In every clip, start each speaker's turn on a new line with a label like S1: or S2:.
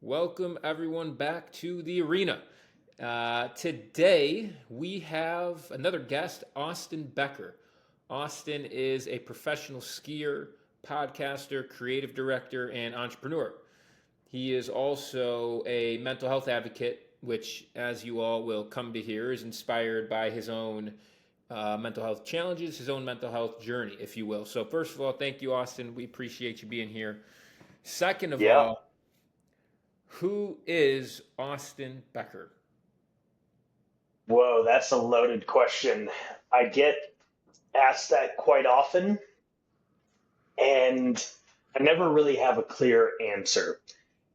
S1: Welcome everyone back to the arena. Today we have another guest, Austin Becker. Austin is a professional skier, podcaster, creative director, and entrepreneur. He is also a mental health advocate, which, as you all will come to hear, is inspired by his own mental health challenges, his own mental health journey, if you will. So, first of all, thank you, Austin. We appreciate you being here. Second of
S2: Yeah.
S1: all, who is Austin Becker?
S2: Whoa, that's a loaded question. I get asked that quite often, and I never really have a clear answer.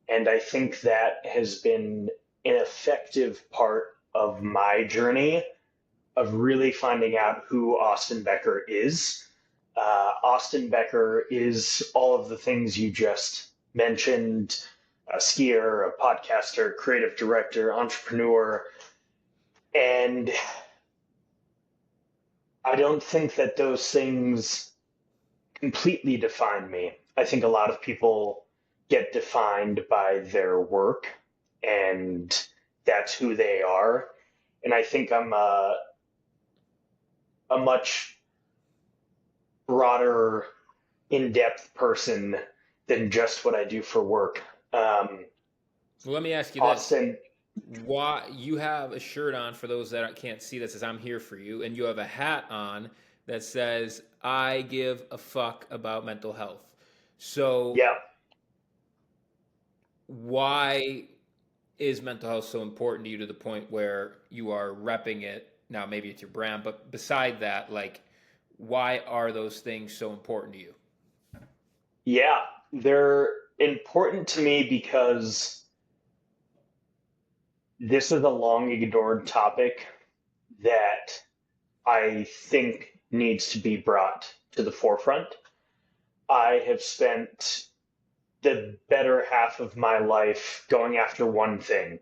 S2: And I think that has been an effective part of my journey of really finding out who Austin Becker is. Austin Becker is all of the things you just mentioned: a skier, a podcaster, creative director, entrepreneur. And I don't think that those things completely define me. I think a lot of people get defined by their work, and that's who they are. And I think I'm a much broader, in depth person than just what I do for work. Um,
S1: Well, let me ask you this.
S2: Austin,
S1: Why you have a shirt on for those that can't see that says I'm here for you, and you have a hat on that says I give a fuck about mental health. So,
S2: yeah,
S1: why is mental health so important to you to the point where you are repping it? Now, maybe it's your brand, but beside that, like, why are those things so important to you?
S2: yeah, they're important to me because this is a long ignored topic that I think needs to be brought to the forefront. I have spent the better half of my life going after one thing: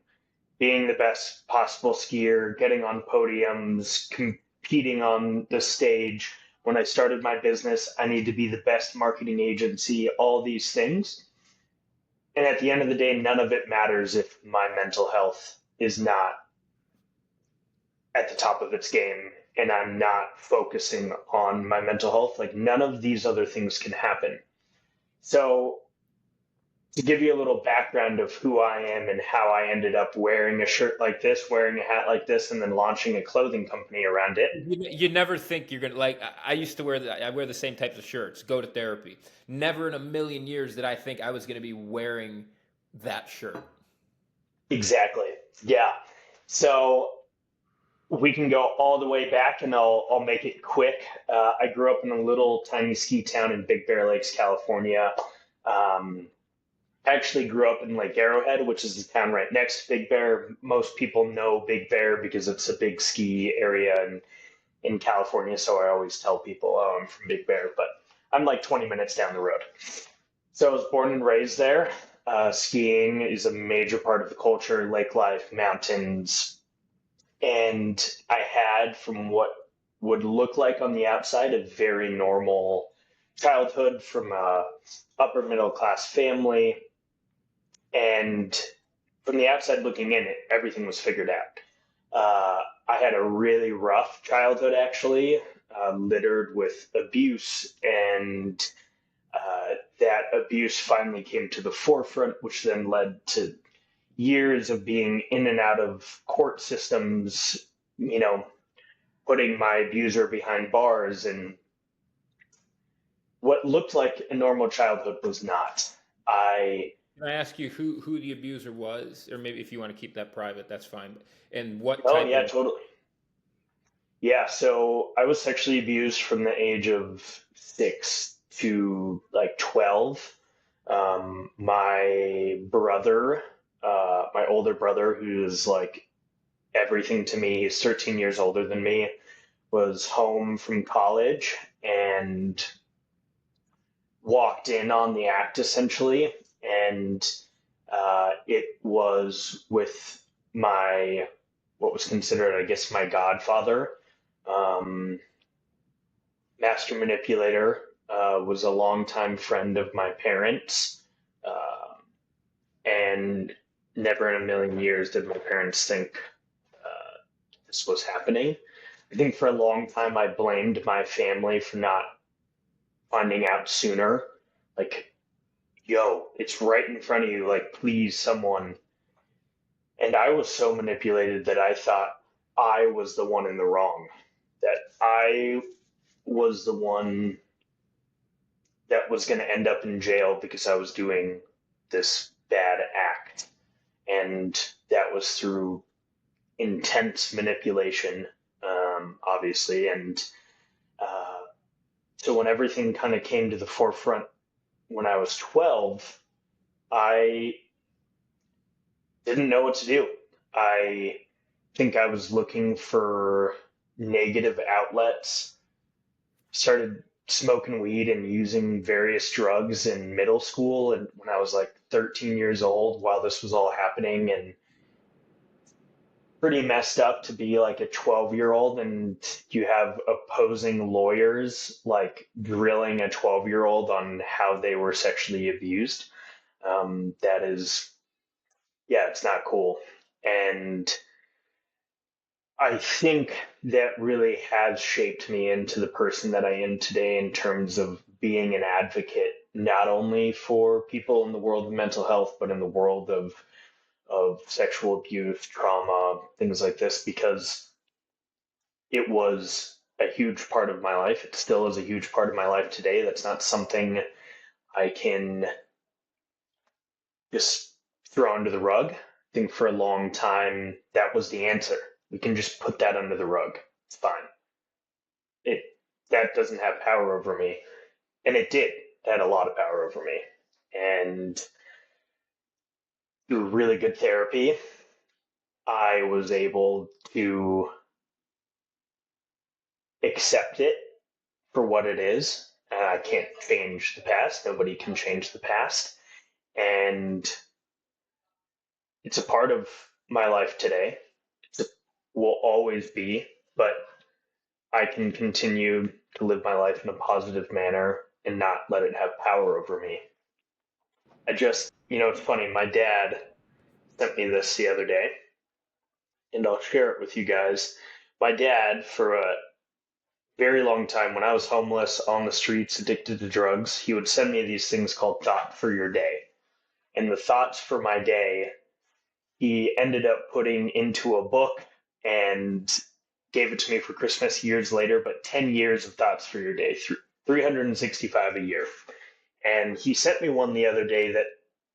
S2: being the best possible skier, getting on podiums, competing on the stage. When I started my business, I need to be the best marketing agency, all these things. And at the end of the day, none of it matters if my mental health is not at the top of its game and I'm not focusing on my mental health. Like, none of these other things can happen. So, to give you a little background of who I am and how I ended up wearing a shirt like this, wearing a hat like this, and then launching a clothing company around it.
S1: You never think you're gonna like. I used to wear I wear the same types of shirts. Go to therapy. Never in a million years did I think I was gonna be wearing that shirt.
S2: Exactly. Yeah. So we can go all the way back, and I'll make it quick. I grew up in a little tiny ski town in Big Bear Lakes, California. Um, I actually grew up in Lake Arrowhead, which is the town right next to Big Bear. Most people know Big Bear because it's a big ski area in California. So I always tell people, oh, I'm from Big Bear, but I'm like 20 minutes down the road. So I was born and raised there. Skiing is a major part of the culture: lake life, mountains. And I had, from what would look like on the outside, a very normal childhood from a upper middle class family. And from the outside looking in, everything was figured out. I had a really rough childhood, actually, littered with abuse, and that abuse finally came to the forefront, which then led to years of being in and out of court systems, you know, putting my abuser behind bars. And what looked like a normal childhood was not. I,
S1: Can I ask you who the abuser was, or maybe if you want to keep that private, that's fine. And what
S2: oh,
S1: type
S2: yeah,
S1: of
S2: totally. Yeah, so I was sexually abused from the age of 6 to like 12. My brother, my older brother, who's like everything to me, he's 13 years older than me, was home from college and walked in on the act essentially. And it was with my, what was considered, I guess, my godfather. Um, Master Manipulator was a longtime friend of my parents. Uh, And never in a million years did my parents think this was happening. I think for a long time I blamed my family for not finding out sooner. Like, yo, it's right in front of you. Like, please, someone. And I was so manipulated that I thought I was the one in the wrong, that I was the one that was going to end up in jail because I was doing this bad act. And that was through intense manipulation, obviously. And uh, so when everything kind of came to the forefront when I was 12, I didn't know what to do. I think I was looking for negative outlets, started smoking weed and using various drugs in middle school and when I was like 13 years old while this was all happening, and pretty messed up to be like a 12-year-old and you have opposing lawyers like grilling a 12-year-old on how they were sexually abused. That is, yeah, it's not cool. And I think that really has shaped me into the person that I am today in terms of being an advocate, not only for people in the world of mental health, but in the world of sexual abuse, trauma, things like this, because it was a huge part of my life. It still is a huge part of my life today. That's not something I can just throw under the rug. I think for a long time that was the answer. We can just put that under the rug. It's fine. It that doesn't have power over me, and it did. It had a lot of power over me. And through really good therapy, I was able to accept it for what it is. I can't change the past. Nobody can change the past. And it's a part of my life today. It will always be, but I can continue to live my life in a positive manner and not let it have power over me. It's funny. My dad sent me this the other day, and I'll share it with you guys. My dad, for a very long time, when I was homeless on the streets, addicted to drugs, he would send me these things called Thought for Your Day. And the thoughts for my day, he ended up putting into a book and gave it to me for Christmas years later, but 10 years of Thoughts for Your Day, 365 a year. And he sent me one the other day that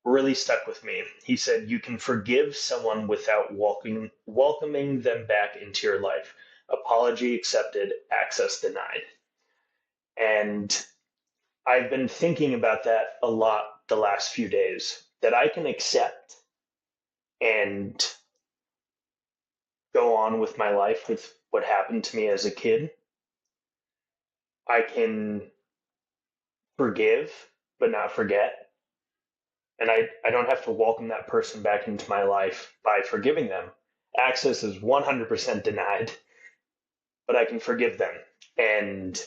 S2: really stuck with me. He said, "You can forgive someone without welcoming them back into your life. Apology accepted, access denied." And I've been thinking about that a lot the last few days, that I can accept and go on with my life with what happened to me as a kid. I can forgive, but not forget. And I don't have to welcome that person back into my life by forgiving them. Access is 100% denied, but I can forgive them. And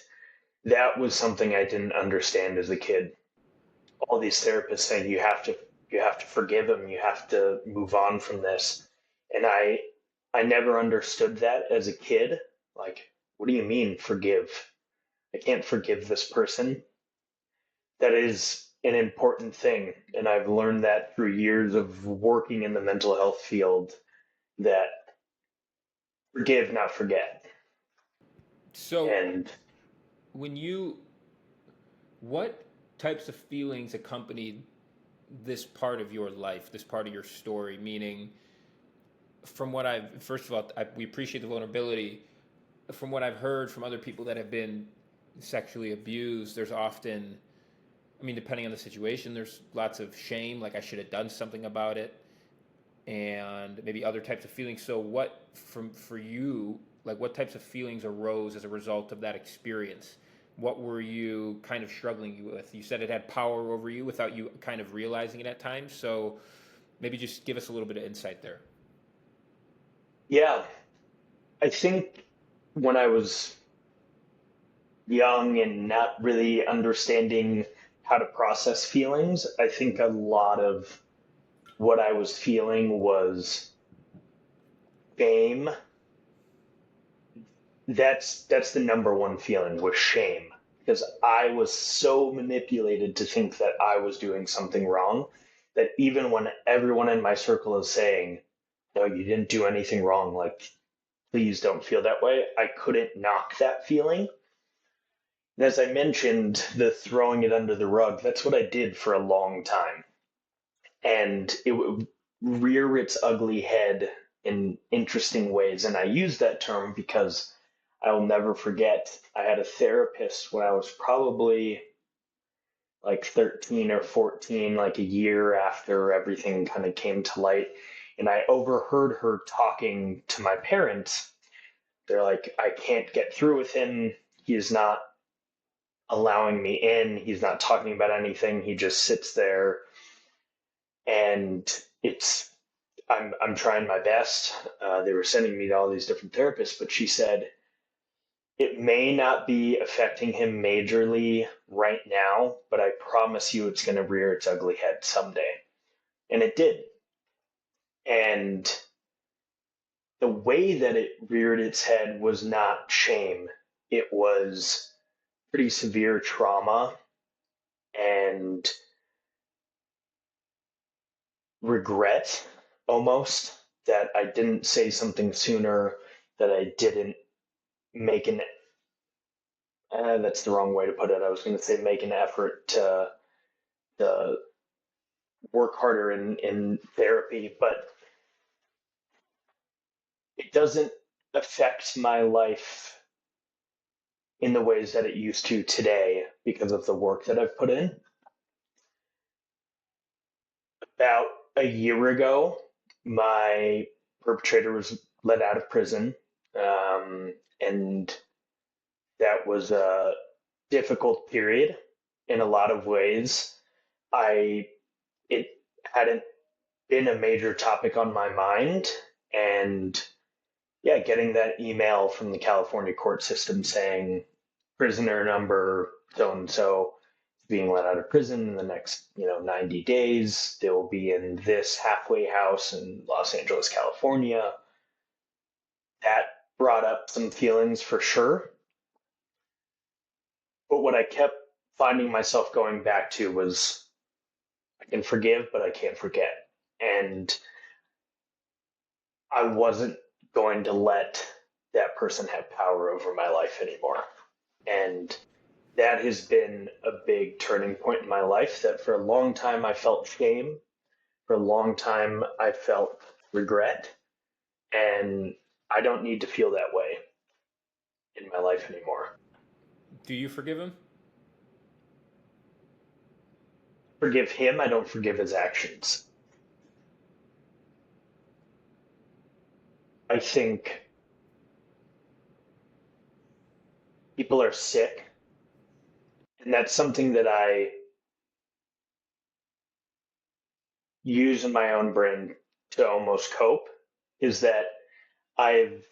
S2: that was something I didn't understand as a kid. All these therapists saying you have to forgive them, you have to move on from this. And I never understood that as a kid. Like, what do you mean forgive? I can't forgive this person. That is an important thing. And I've learned that through years of working in the mental health field, that forgive, not forget.
S1: So,
S2: And
S1: when you, what types of feelings accompanied this part of your life, this part of your story? Meaning, from what I've, first of all, we appreciate the vulnerability. From what I've heard from other people that have been sexually abused, there's often, I mean, depending on the situation, there's lots of shame, like I should have done something about it, and maybe other types of feelings. So, what for you, like, what types of feelings arose as a result of that experience? What were you kind of struggling with? You said it had power over you without you kind of realizing it at times. So, maybe just give us a little bit of insight there.
S2: yeah, I think when I was young and not really understanding how to process feelings, I think a lot of what I was feeling was shame. That's the number one feeling, was shame, because I was so manipulated to think that I was doing something wrong, that even when everyone in my circle is saying, no, you didn't do anything wrong, like, please don't feel that way, I couldn't knock that feeling. And as I mentioned, the throwing it under the rug, that's what I did for a long time. And it would rear its ugly head in interesting ways. And I use that term because I will never forget, I had a therapist when I was probably like 13 or 14, like a year after everything kind of came to light. And I overheard her talking to my parents. They're like, I can't get through with him. He's not allowing me in. He's not talking about anything. He just sits there, and it's I'm trying my best. They were sending me to all these different therapists, but she said it may not be affecting him majorly right now, but I promise you it's going to rear its ugly head someday. And it did. And the way that it reared its head was not shame. It was pretty severe trauma and regret, almost, that I didn't say something sooner, that I didn't make an that's the wrong way to put it. I was going to say make an effort to work harder in therapy, but it doesn't affect my life in the ways that it used to today because of the work that I've put in. About a year ago, my perpetrator was let out of prison, and that was a difficult period in a lot of ways. I it hadn't been a major topic on my mind, and yeah, getting that email from the California court system saying prisoner number so and so being let out of prison in the next 90 days, they will be in this halfway house in Los Angeles, California. That brought up some feelings for sure. But what I kept finding myself going back to was, I can forgive, but I can't forget. And I wasn't going to let that person have power over my life anymore. And that has been a big turning point in my life, that for a long time I felt shame. For a long time I felt regret. And I don't need to feel that way in my life anymore.
S1: Do you forgive him?
S2: Forgive him, I don't forgive his actions. I think people are sick, and that's something that I use in my own brain to almost cope, is that I've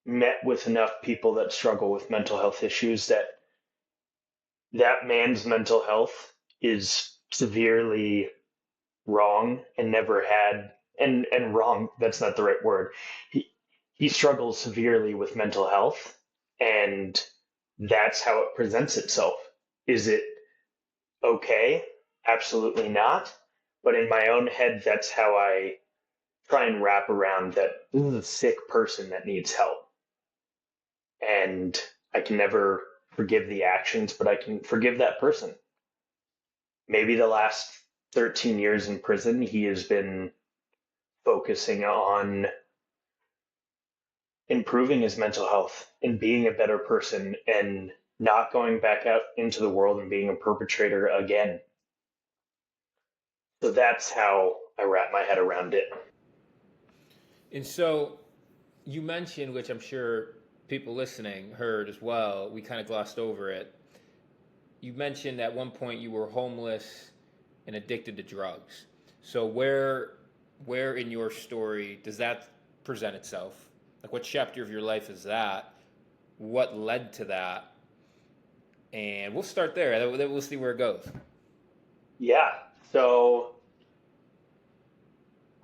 S2: met with enough people that struggle with mental health issues that that man's mental health is severely wrong and never had, and wrong, that's not the right word. He struggles severely with mental health, and that's how it presents itself. Is it okay? Absolutely not. But in my own head, that's how I try and wrap around that this is a sick person that needs help. And I can never forgive the actions, but I can forgive that person. Maybe the last 13 years in prison, he has been focusing on improving his mental health and being a better person and not going back out into the world and being a perpetrator again. So that's how I wrap my head around it.
S1: And so you mentioned, which I'm sure people listening heard as well, we kind of glossed over it. You mentioned at one point you were homeless and addicted to drugs. So where in your story does that present itself? Like what chapter of your life is that? What led to that? And we'll start there. Then we'll see where it goes.
S2: Yeah. So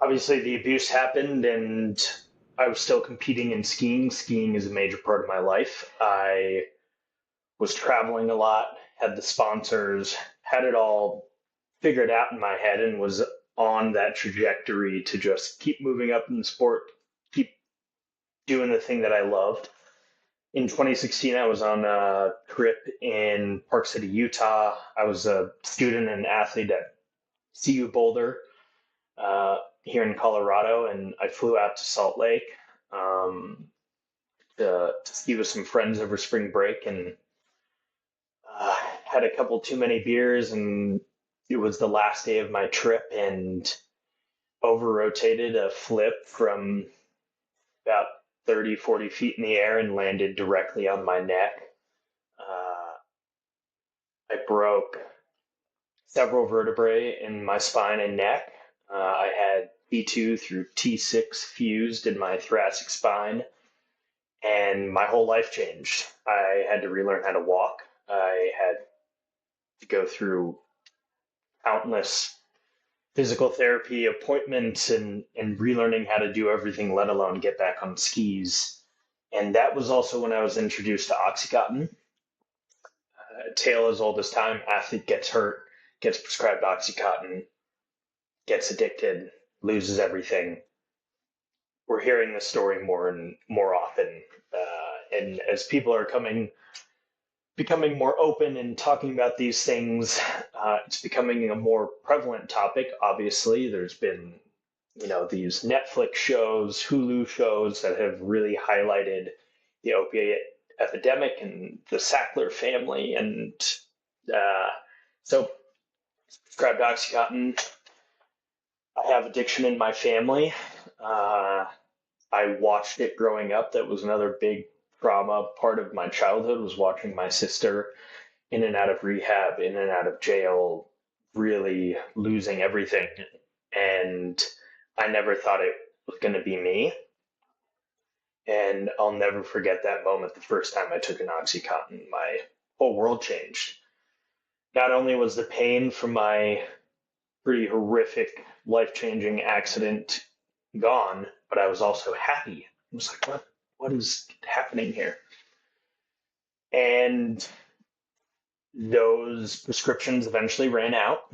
S2: obviously the abuse happened and I was still competing in skiing. Skiing is a major part of my life. I was traveling a lot, had the sponsors, had it all figured out in my head, and was on that trajectory to just keep moving up in the sport, keep doing the thing that I loved. In 2016, I was on a trip in Park City, Utah. I was a student and athlete at CU Boulder here in Colorado, and I flew out to Salt Lake um, to ski with some friends over spring break, and had a couple too many beers, and it was the last day of my trip, and over rotated a flip from about 30, 40 feet in the air and landed directly on my neck. Uh, I broke several vertebrae in my spine and neck. I had T2 through T6 fused in my thoracic spine, and my whole life changed. I had to relearn how to walk. I had to go through countless physical therapy appointments and relearning how to do everything, let alone get back on skis. And that was also when I was introduced to Oxycontin. Tale as old as time, athlete gets hurt, gets prescribed Oxycontin, gets addicted, loses everything. We're hearing this story more and more often. And as people are becoming more open and talking about these things, it's becoming a more prevalent topic. Obviously, there's been these Netflix shows, Hulu shows that have really highlighted the opiate epidemic and the Sackler family, and uh, so prescribed OxyContin. I have addiction in my family. Uh, I watched it growing up. That was another big trauma part of my childhood, was watching my sister in and out of rehab, in and out of jail, really losing everything. And I never thought it was going to be me. And I'll never forget that moment the first time I took an Oxycontin. My whole world changed. Not only was the pain from my pretty horrific, life changing accident gone, but I was also happy. I was like, what is happening here? And those prescriptions eventually ran out,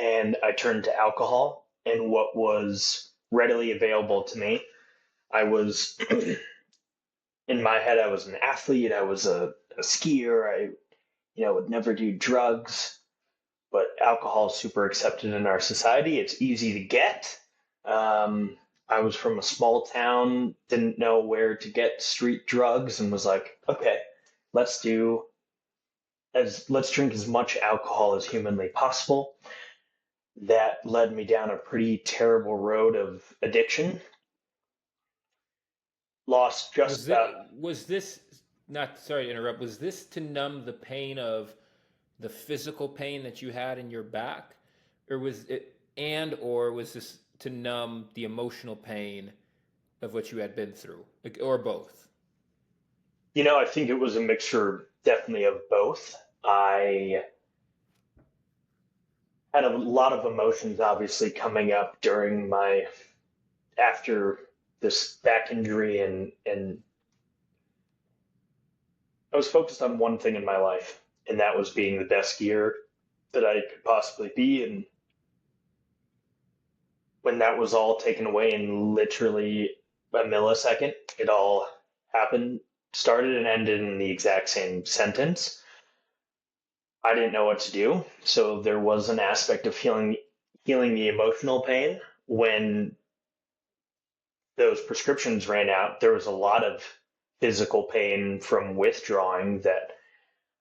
S2: and I turned to alcohol and what was readily available to me. I was, in my head, I was an athlete, I was a skier, I would never do drugs, but alcohol is super accepted in our society. It's easy to get. I was from a small town, didn't know where to get street drugs, and was like, okay, let's do let's drink as much alcohol as humanly possible. That led me down a pretty terrible road of addiction. Lost just
S1: Was it
S2: about.
S1: was this not sorry to interrupt? Was this to numb the pain of the physical pain that you had in your back, or was it or was this to numb the emotional pain of what you had been through, like, or both?
S2: I think it was a mixture, definitely, of both. I had a lot of emotions, obviously, coming up during my after this back injury, and I was focused on one thing in my life, and that was being the best skier that I could possibly be. And when that was all taken away in literally a millisecond, it all happened, started and ended in the exact same sentence. I didn't know what to do. So there was an aspect of healing the emotional pain. When those prescriptions ran out, there was a lot of physical pain from withdrawing that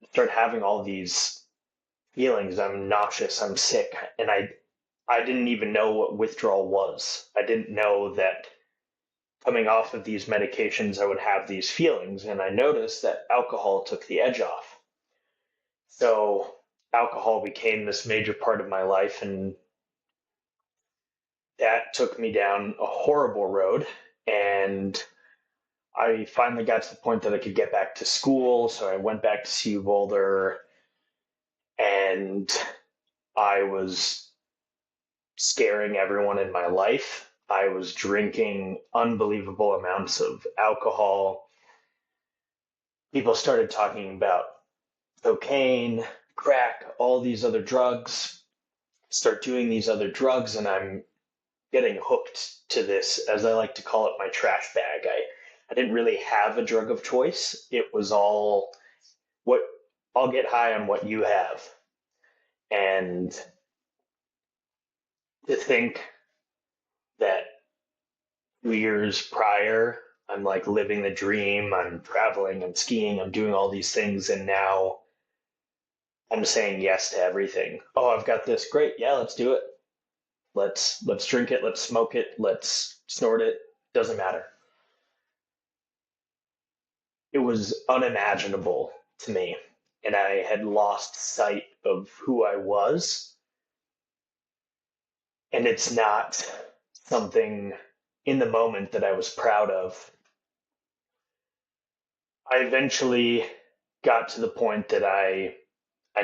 S2: started having all these feelings. I'm nauseous, I'm sick, and I didn't even know what withdrawal was. I didn't know that coming off of these medications I would have these feelings, and I noticed that alcohol took the edge off. So alcohol became this major part of my life, and that took me down a horrible road. And I finally got to the point that I could get back to school, so I went back to CU Boulder, and I was scaring everyone in my life. I was drinking unbelievable amounts of alcohol. People started talking about cocaine, crack, all these other drugs. Start doing these other drugs, and I'm getting hooked to this, as I like to call it, my trash bag. I didn't really have a drug of choice. It was all what I'll get high on what you have. And to think that 2 years prior, I'm like living the dream, I'm traveling, I'm skiing, I'm doing all these things, and now I'm saying yes to everything. Oh, I've got this. Great. Yeah, let's do it. Let's drink it, let's smoke it, let's snort it. Doesn't matter. It was unimaginable to me, and I had lost sight of who I was, and it's not something in the moment that I was proud of. I eventually got to the point that I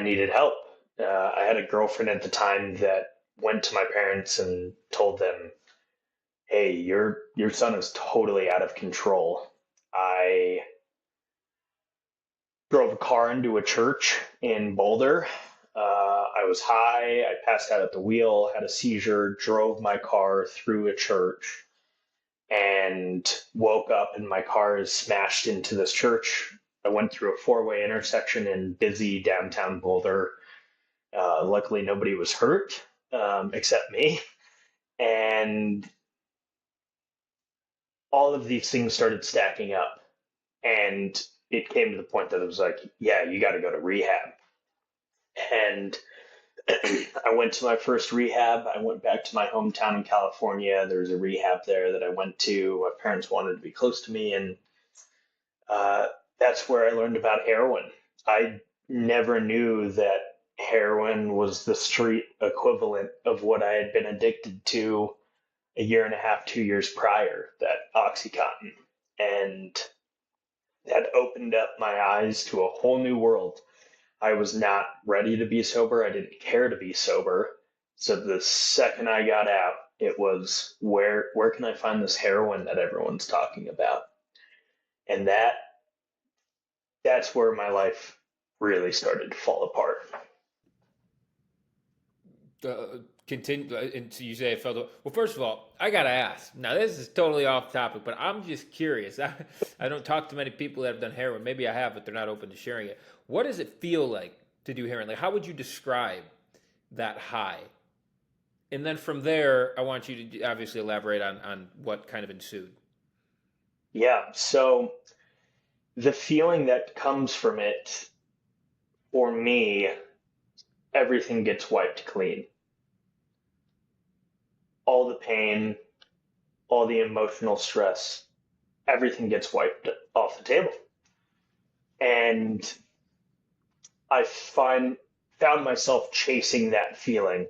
S2: needed help. I had a girlfriend at the time that went to my parents and told them, "Hey, your son is totally out of control." I drove a car into a church in Boulder. I was high. I passed out at the wheel, had a seizure, drove my car through a church, and woke up, and my car is smashed into this church. I went through a four-way intersection in busy downtown Boulder. Luckily, nobody was hurt except me. And all of these things started stacking up. And it came to the point that it was like, yeah, you got to go to rehab. And I went to my first rehab. I went back to my hometown in California. There was a rehab there that I went to. My parents wanted to be close to me, and uh, that's where I learned about heroin. I never knew that heroin was the street equivalent of what I had been addicted to a year and a half, 2 years prior, that Oxycontin. And that opened up my eyes to a whole new world. I was not ready to be sober. I didn't care to be sober. So the second I got out, it was where can I find this heroin that everyone's talking about? And that's where my life really started to fall apart.
S1: Continue, and so you say it felt well. First of all, I gotta ask. Now, this is totally off topic, but I'm just curious. I don't talk to many people that have done heroin. Maybe I have, but they're not open to sharing it. What does it feel like to do heroin? Like, how would you describe that high? And then from there, I want you to obviously elaborate on what kind of ensued.
S2: Yeah. So the feeling that comes from it, for me, everything gets wiped clean. All the pain, all the emotional stress, everything gets wiped off the table. And I found myself chasing that feeling.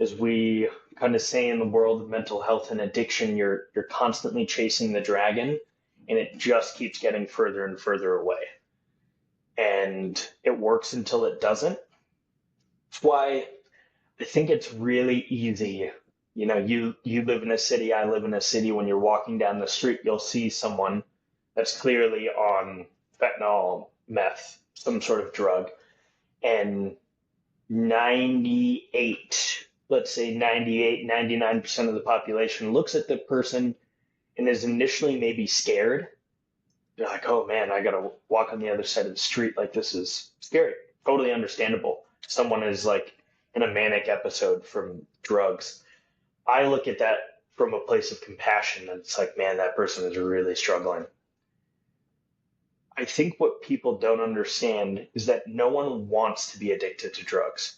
S2: As we kind of say in the world of mental health and addiction, you're constantly chasing the dragon, and it just keeps getting further and further away. And it works until it doesn't. That's why I think it's really easy. You live in a city, I live in a city. When you're walking down the street, you'll see someone that's clearly on fentanyl, meth, some sort of drug, and 98, let's say 98, 99% of the population looks at the person and is initially maybe scared. They're like, oh man, I gotta walk on the other side of the street. Like, this is scary. Totally understandable. Someone is like in a manic episode from drugs. I look at that from a place of compassion, and it's like, man, that person is really struggling. I think what people don't understand is that no one wants to be addicted to drugs.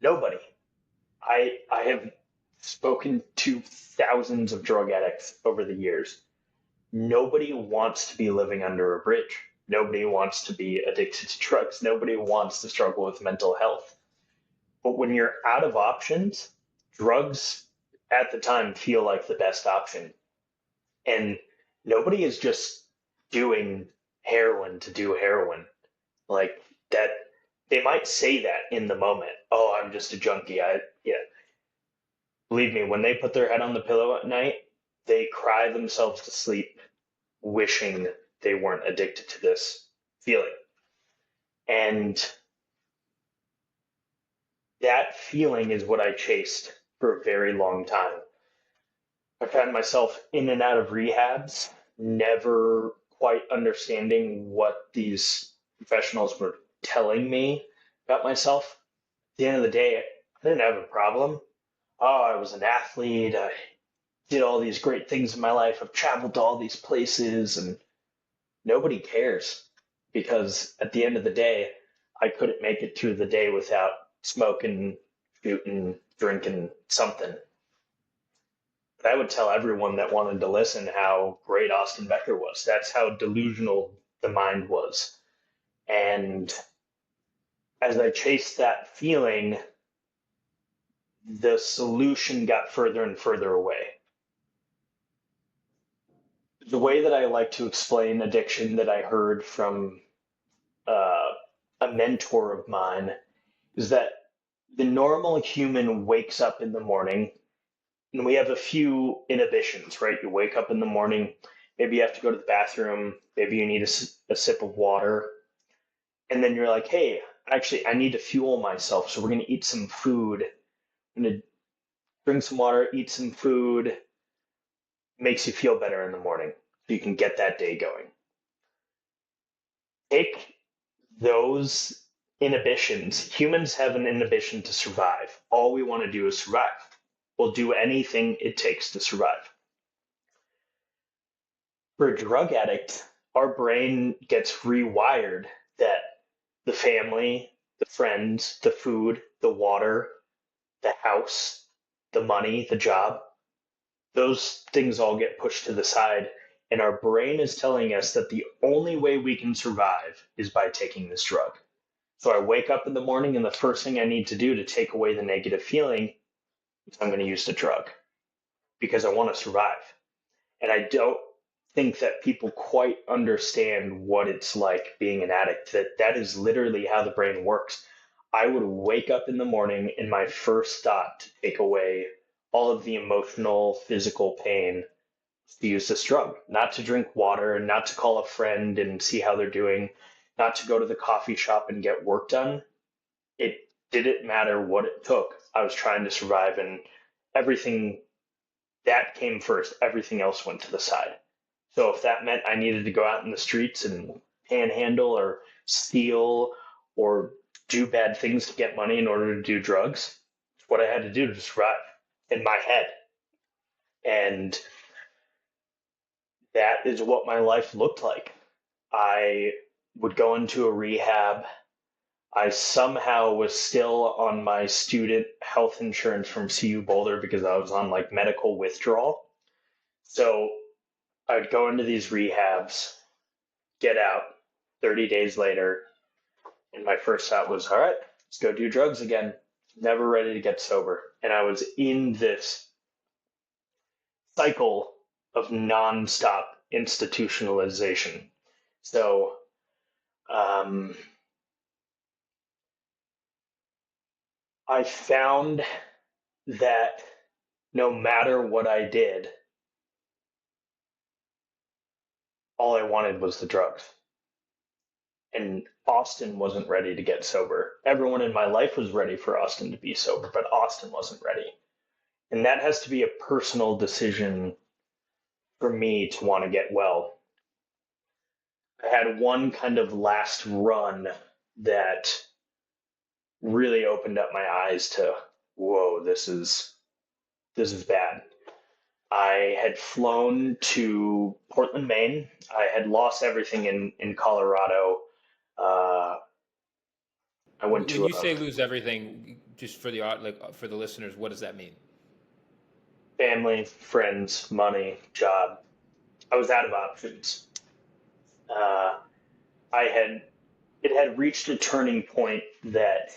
S2: Nobody. I have spoken to thousands of drug addicts over the years. Nobody wants to be living under a bridge. Nobody wants to be addicted to drugs. Nobody wants to struggle with mental health. But when you're out of options, drugs at the time feel like the best option. And nobody is just doing heroin to do heroin. Like that, they might say that in the moment. Oh, I'm just a junkie. Yeah. Believe me, when they put their head on the pillow at night, they cry themselves to sleep wishing they weren't addicted to this feeling. And that feeling is what I chased for a very long time. I found myself in and out of rehabs, never quite understanding what these professionals were telling me about myself. At the end of the day, I didn't have a problem. Oh, I was an athlete. I did all these great things in my life. I've traveled to all these places, and nobody cares because at the end of the day, I couldn't make it through the day without smoking, shooting, drinking something. But I would tell everyone that wanted to listen how great Austin Becker was. That's how delusional the mind was. And as I chased that feeling, the solution got further and further away. The way that I like to explain addiction that I heard from uh, a mentor of mine is that the normal human wakes up in the morning and we have a few inhibitions, right? You wake up in the morning, maybe you have to go to the bathroom, maybe you need a sip of water, and then you're like, hey, actually, I need to fuel myself, so we're going to eat some food. I'm going to drink some water, eat some food, makes you feel better in the morning, so you can get that day going. Take those inhibitions. Humans have an inhibition to survive. All we want to do is survive. We'll do anything it takes to survive. For a drug addict, our brain gets rewired that the family, the friends, the food, the water, the house, the money, the job, those things all get pushed to the side. And our brain is telling us that the only way we can survive is by taking this drug. So I wake up in the morning, and the first thing I need to do to take away the negative feeling is I'm going to use the drug because I want to survive. And I don't think that people quite understand what it's like being an addict, that is literally how the brain works. I would wake up in the morning and my first thought to take away all of the emotional, physical pain to use this drug, not to drink water, not to call a friend and see how they're doing, not to go to the coffee shop and get work done. It didn't matter what it took. I was trying to survive, and everything that came first, everything else went to the side. So if that meant I needed to go out in the streets and panhandle or steal or do bad things to get money in order to do drugs, it's what I had to do to survive in my head. And that is what my life looked like. I would go into a rehab. I somehow was still on my student health insurance from CU Boulder because I was on like medical withdrawal. So I would go into these rehabs, get out 30 days later, and my first thought was, all right, let's go do drugs again. Never ready to get sober. And I was in this cycle of nonstop institutionalization. So um, I found that no matter what I did, all I wanted was the drugs. And Austin wasn't ready to get sober. Everyone in my life was ready for Austin to be sober, but Austin wasn't ready. And that has to be a personal decision for me to want to get well. I had one kind of last run that really opened up my eyes to, whoa, this is bad. I had flown to Portland, Maine. I had lost everything in Colorado. Uh, I went
S1: When
S2: to
S1: you
S2: a
S1: say lose everything, just for the like for the listeners, what does that mean?
S2: family, friends, money, job. I was out of options. Uh, I had it had reached a turning point that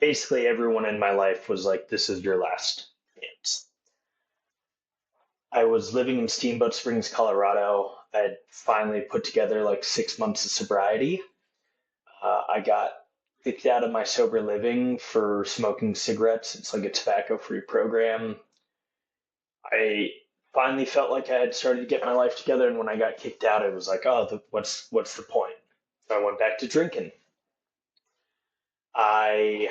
S2: basically everyone in my life was like, "This is your last chance." I was living in Steamboat Springs, Colorado. I had finally put together like 6 months of sobriety. I got kicked out of my sober living for smoking cigarettes. It's like a tobacco-free program. I finally felt like I had started to get my life together, and when I got kicked out, it was like, oh, what's the point? So I went back to drinking. I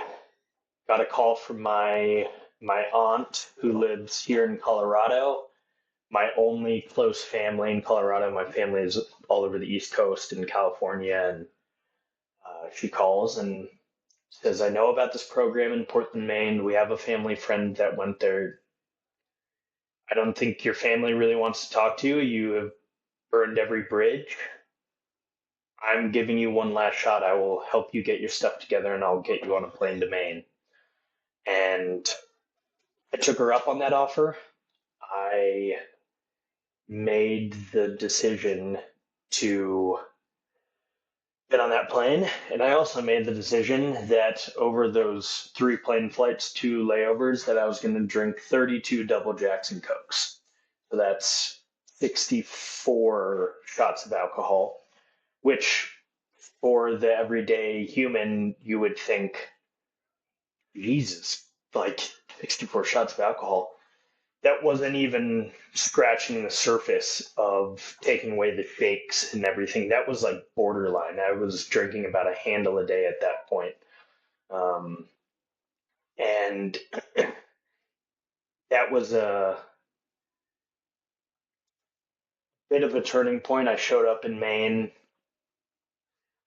S2: got a call from my aunt who lives here in Colorado. My only close family in Colorado. My family is all over the East Coast in California, and she calls and says, "I know about this program in Portland, Maine. We have a family friend that went there. I don't think your family really wants to talk to you. You have burned every bridge. I'm giving you one last shot. I will help you get your stuff together, and I'll get you on a plane to Maine." And I took her up on that offer. I made the decision to get on that plane, and I also made the decision that over those 3 plane flights, 2 layovers, that I was going to drink 32 double jacks and cokes. So that's 64 shots of alcohol, which for the everyday human, you would think, Jesus, like 64 shots of alcohol. That wasn't even scratching the surface of taking away the shakes and everything. That was like borderline. I was drinking about a handle a day at that point. Um, and that was a bit of a turning point. I showed up in Maine.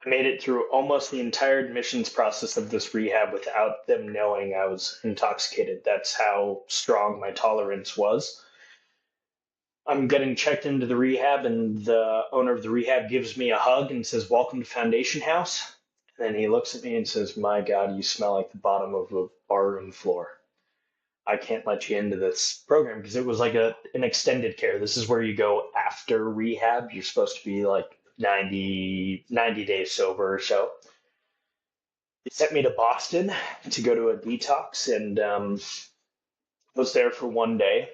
S2: I made it through almost the entire admissions process of this rehab without them knowing I was intoxicated. That's how strong my tolerance was. I'm getting checked into the rehab, and the owner of the rehab gives me a hug and says, "Welcome to Foundation House." And then he looks at me and says, "My God, you smell like the bottom of a barroom floor. I can't let you into this program," because it was like an extended care. This is where you go after rehab. You're supposed to be like 90 days sober or so. They sent me to Boston to go to a detox, and was there for one day.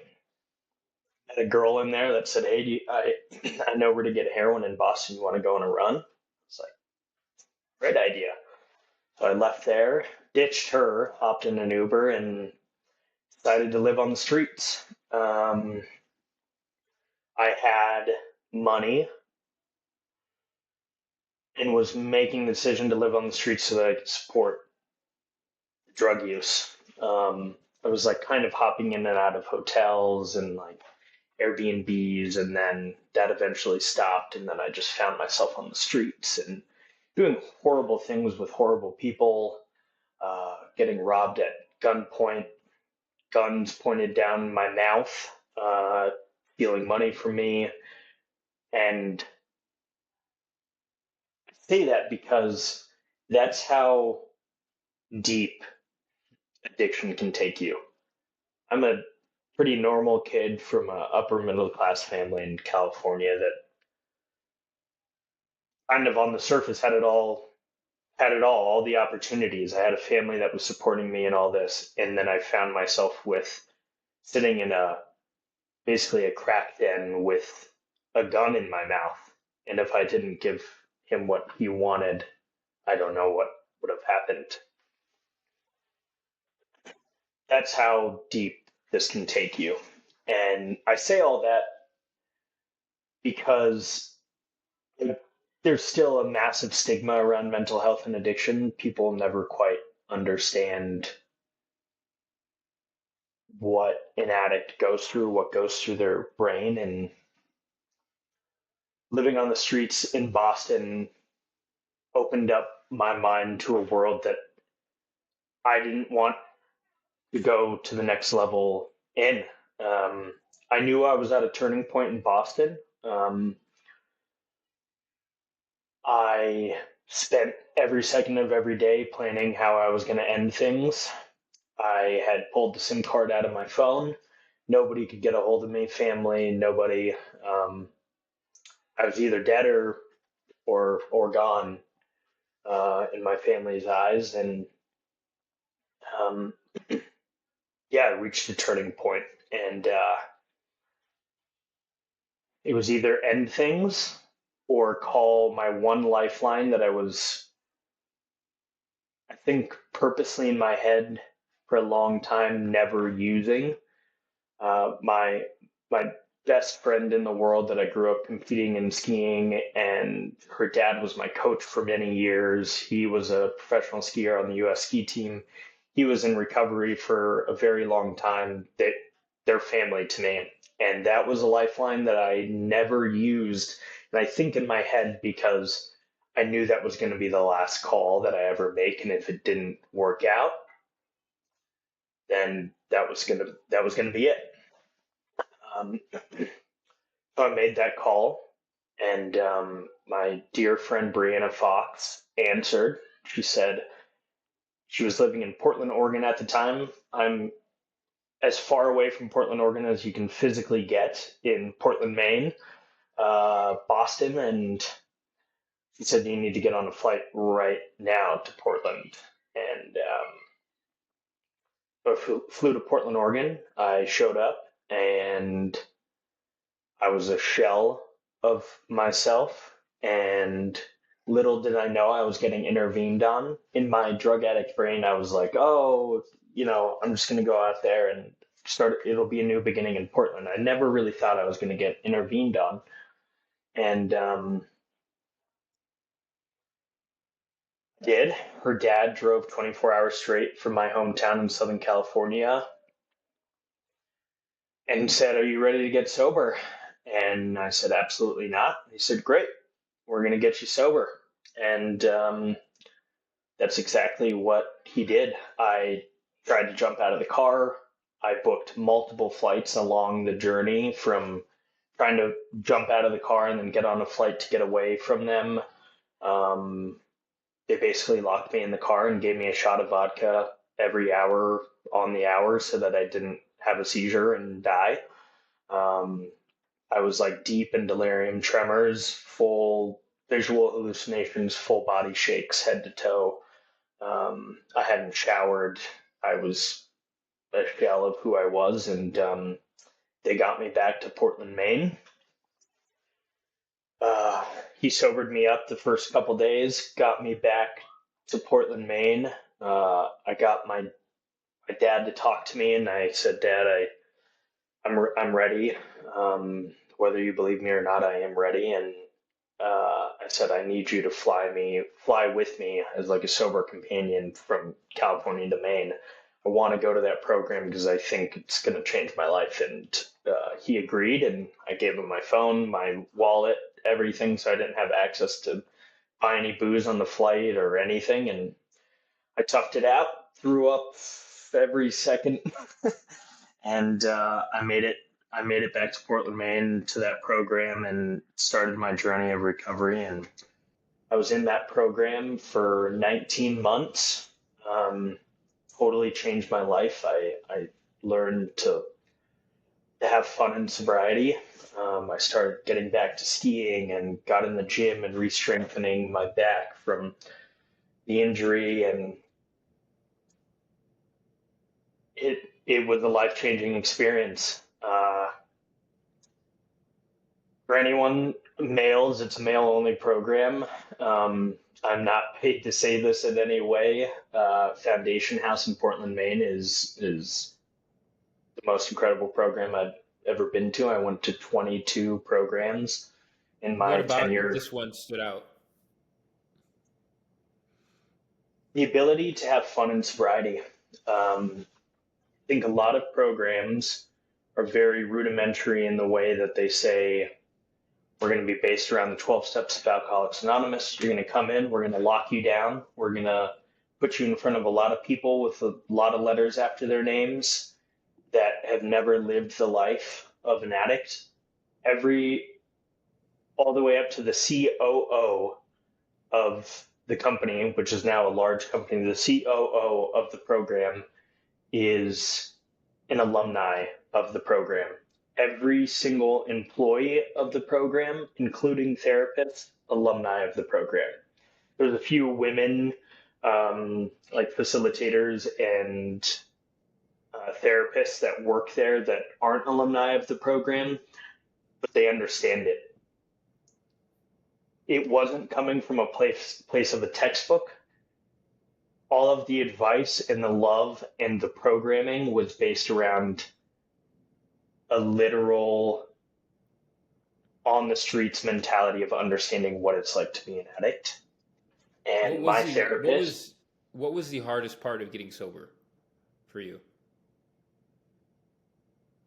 S2: Had a girl in there that said, "Hey, I know where to get heroin in Boston. You want to go on a run?" It's like, great idea. So I left there, ditched her, hopped in an Uber, and decided to live on the streets. I had money and was making the decision to live on the streets so that I could support drug use. I was like kind of hopping in and out of hotels and like Airbnbs, and then that eventually stopped, and then I just found myself on the streets and doing horrible things with horrible people, getting robbed at gunpoint, guns pointed down my mouth, stealing money from me. And I say that because that's how deep addiction can take you. I'm a pretty normal kid from a upper middle class family in California that kind of on the surface had it all the opportunities. I had a family that was supporting me in all this, and then I found myself with sitting in a basically a crack den with a gun in my mouth. And if I didn't give him what he wanted, I don't know what would have happened. That's how deep this can take you. And I say all that because there's still a massive stigma around mental health and addiction. People never quite understand what an addict goes through, what goes through their brain. And living on the streets in Boston opened up my mind to a world that I didn't want to go to the next level in. I knew I was at a turning point in Boston. Um, I spent every second of every day planning how I was going to end things. I had pulled the SIM card out of my phone. Nobody could get a hold of me, family, nobody. Um, I was either dead or gone in my family's eyes, and um, yeah, I reached a turning point, and it was either end things or call my one lifeline that I think purposely in my head for a long time, never using. My best friend in the world that I grew up competing in skiing, and her dad was my coach for many years. He was a professional skier on the U.S. ski team. He was in recovery for a very long time. They're family to me, and that was a lifeline that I never used. And I think in my head because I knew that was going to be the last call that I ever make, and if it didn't work out, then that was gonna be it. Um, so I made that call, and my dear friend Brianna Fox answered. She said she was living in Portland, Oregon at the time. I'm as far away from Portland, Oregon as you can physically get in Portland, Maine, Boston, and she said you need to get on a flight right now to Portland. And so I flew to Portland, Oregon. I showed up, and I was a shell of myself, and little did I know I was getting intervened on. In my drug addict brain, I was like, oh, I'm just going to go out there and start, it'll be a new beginning in Portland. I never really thought I was going to get intervened on. And did. Her dad drove 24 hours straight from my hometown in Southern California and said, are you ready to get sober? And I said, absolutely not. He said, great, we're going to get you sober. And that's exactly what he did. I tried to jump out of the car. I booked multiple flights along the journey from trying to jump out of the car and then get on a flight to get away from them. Um, they basically locked me in the car and gave me a shot of vodka every hour on the hour so that I didn't have a seizure and die. Um, I was like deep in delirium tremors, full visual hallucinations, full body shakes, head to toe. I hadn't showered. I was a shell of who I was, and they got me back to Portland, Maine. Uh, he sobered me up the first couple days, got me back to Portland, Maine. I got my dad to talk to me, and I said, Dad, I'm ready. Whether you believe me or not, I am ready. And I said, I need you to fly with me as like a sober companion from California to Maine. I want to go to that program because I think it's going to change my life. And he agreed, and I gave him my phone, my wallet, everything, so I didn't have access to buy any booze on the flight or anything. And I toughed it out, threw up every second, and I made it back to Portland, Maine, to that program, and started my journey of recovery. And I was in that program for 19 months. Um, Totally changed my life. I learned to have fun in sobriety. I started getting back to skiing and got in the gym and re-strengthening my back from the injury, and it was a life-changing experience. For anyone, males, it's a male-only program. I'm not paid to say this in any way. Foundation House in Portland, Maine is the most incredible program I've ever been to. I went to 22 programs in
S1: What
S2: my
S1: about
S2: tenure.
S1: this one stood out?
S2: The ability to have fun in sobriety. I think a lot of programs are very rudimentary in the way that they say we're going to be based around the 12 steps of Alcoholics Anonymous. You're going to come in, we're going to lock you down, we're going to put you in front of a lot of people with a lot of letters after their names that have never lived the life of an addict. Every All the way up to the COO of the company, which is now a large company, the COO of the program is an alumni of the program. Every single employee of the program, including therapists, alumni of the program. There's a few women, like facilitators and therapists that work there that aren't alumni of the program, but they understand it. It wasn't coming from a place of a textbook. all of the advice and the love and the programming was based around a literal on the streets mentality of understanding what it's like to be an addict.
S1: What
S2: And
S1: was
S2: my
S1: the what
S2: therapist,
S1: was what was the hardest part of getting sober for you?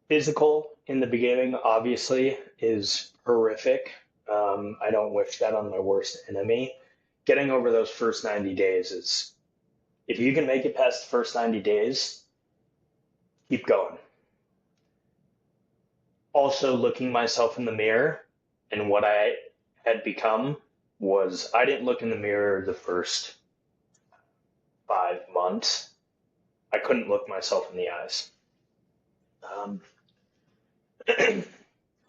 S2: physical in the beginning, obviously, is horrific. I don't wish that on my worst enemy. Getting over those first 90 days is, if you can make it past the first 90 days, keep going. Also, looking myself in the mirror and what I had become was I didn't look in the mirror the first 5 months. I couldn't look myself in the eyes. Um,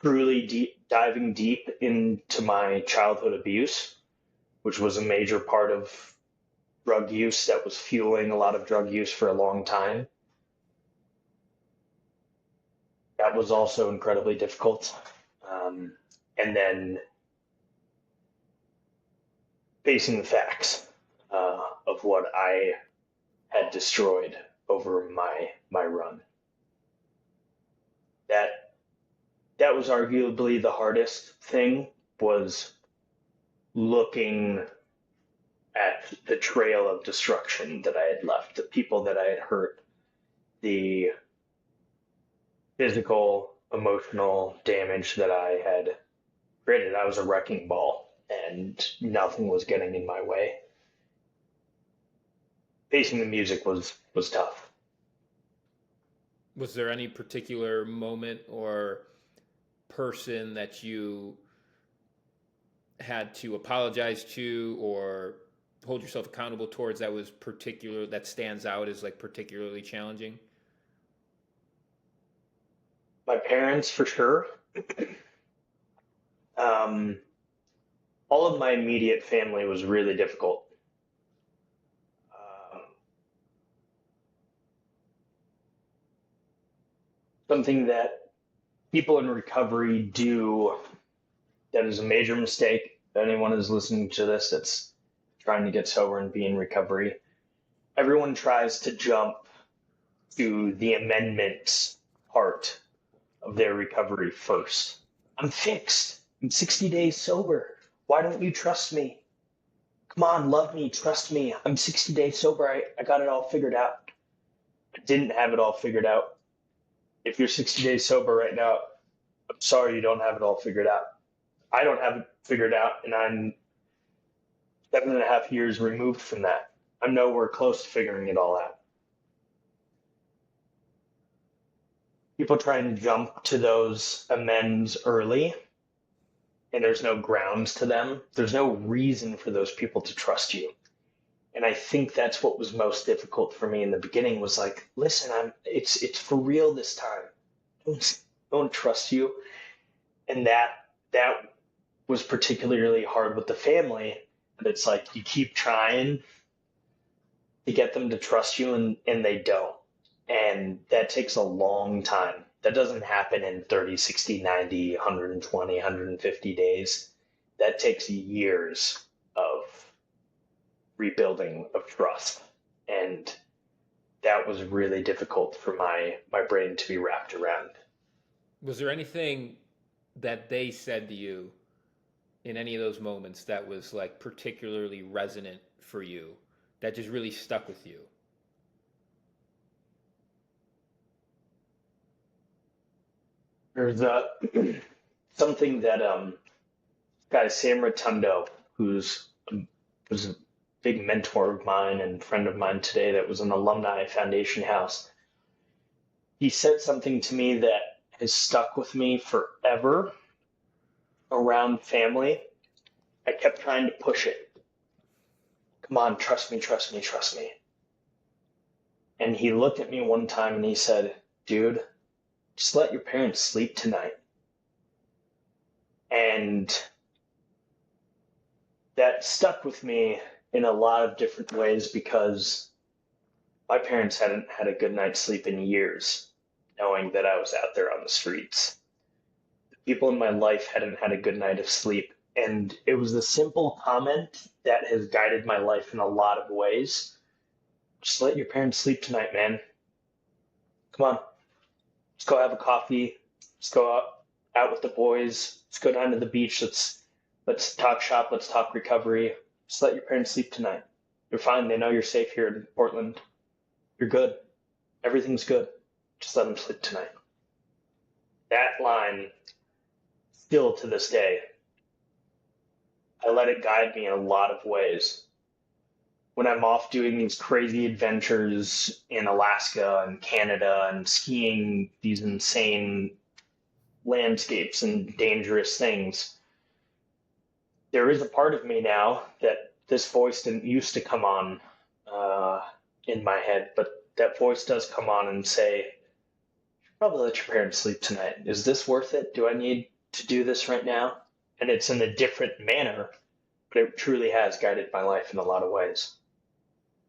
S2: Truly diving deep into my childhood abuse, which was a major part of drug use that was fueling a lot of drug use for a long time. That was also incredibly difficult. And then facing the facts of what I had destroyed over my run. That that was arguably the hardest thing, was looking at the trail of destruction that I had left, the people that I had hurt, the physical, emotional damage that I had created. I was a wrecking ball and nothing was getting in my way. Facing the music was tough.
S1: Was there any particular moment or person that you had to apologize to or hold yourself accountable towards that was particular that stands out as like particularly challenging?
S2: My parents, for sure. Um, all of my immediate family was really difficult. Um, Something that people in recovery do that is a major mistake. If anyone is listening to this that's trying to get sober and be in recovery, everyone tries to jump to the amendments part of their recovery first. I'm fixed. I'm 60 days sober. Why don't you trust me? Come on, love me, trust me. I'm 60 days sober. I got it all figured out. I didn't have it all figured out. If you're 60 days sober right now, I'm sorry you don't have it all figured out. I don't have it figured out, and I'm 7.5 years removed from that. I'm nowhere close to figuring it all out. People try and jump to those amends early, and there's no grounds to them. There's no reason for those people to trust you. And I think that's what was most difficult for me in the beginning, was like, listen, it's for real this time. Don't trust you. And that was particularly hard with the family. But it's like you keep trying to get them to trust you, and they don't. And that takes a long time. That doesn't happen in 30, 60, 90, 120, 150 days. That takes years of rebuilding of trust. And that was really difficult for my brain to be wrapped around.
S1: Was there anything that they said to you in any of those moments that was like particularly resonant for you that just really stuck with you?
S2: There's something that guy Sam Rotundo, who's was a big mentor of mine and friend of mine today, that was an alumni foundation house. He said something to me that has stuck with me forever around family. I kept trying to push it. Come on, trust me, trust me, trust me. And he looked at me one time and he said, dude, just let your parents sleep tonight. And that stuck with me in a lot of different ways, because my parents hadn't had a good night's sleep in years, knowing that I was out there on the streets. The people in my life hadn't had a good night of sleep. And it was the simple comment that has guided my life in a lot of ways. just let your parents sleep tonight, man. Come on, let's go have a coffee. Let's go out with the boys. Let's go down to the beach. Let's talk shop. Let's talk recovery. Just let your parents sleep tonight. You're fine. They know you're safe here in Portland. You're good. Everything's good. Just let them sleep tonight. That line, still to this day, I let it guide me in a lot of ways. When I'm off doing these crazy adventures in Alaska and Canada and skiing these insane landscapes and dangerous things, there is a part of me now that this voice didn't used to come on uh, in my head, but that voice does come on and say, probably let your parents sleep tonight. Is this worth it? Do I need to do this right now? And it's in a different manner, but it truly has guided my life in a lot of ways.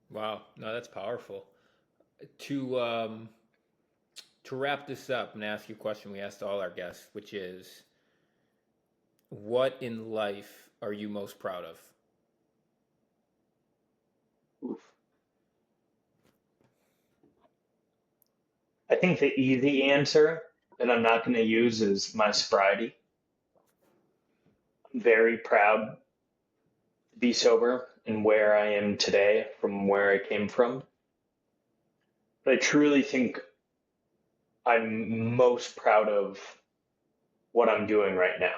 S1: Wow, no, that's powerful. To to wrap this up and ask you a question we asked all our guests, which is, what in life are you most proud of?
S2: Oof. I think the easy answer that I'm not going to use is my sobriety. I'm very proud to be sober and where I am today from where I came from. But I truly think I'm most proud of what I'm doing right now.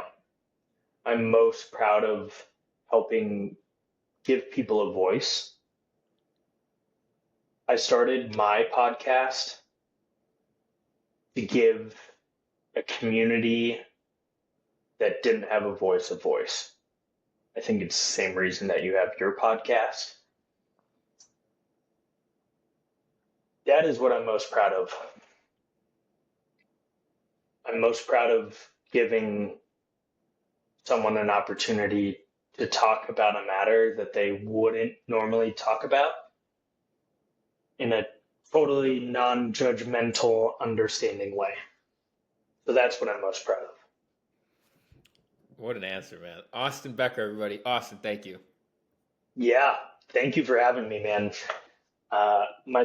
S2: I'm most proud of helping give people a voice. I started my podcast to give a community that didn't have a voice a voice. I think it's the same reason that you have your podcast. That is what I'm most proud of. I'm most proud of giving someone an opportunity to talk about a matter that they wouldn't normally talk about in a totally non-judgmental, understanding way. So that's what I'm most proud of.
S1: What an answer, man. Austin Becker, everybody. Austin, thank you.
S2: Yeah, thank you for having me, man. My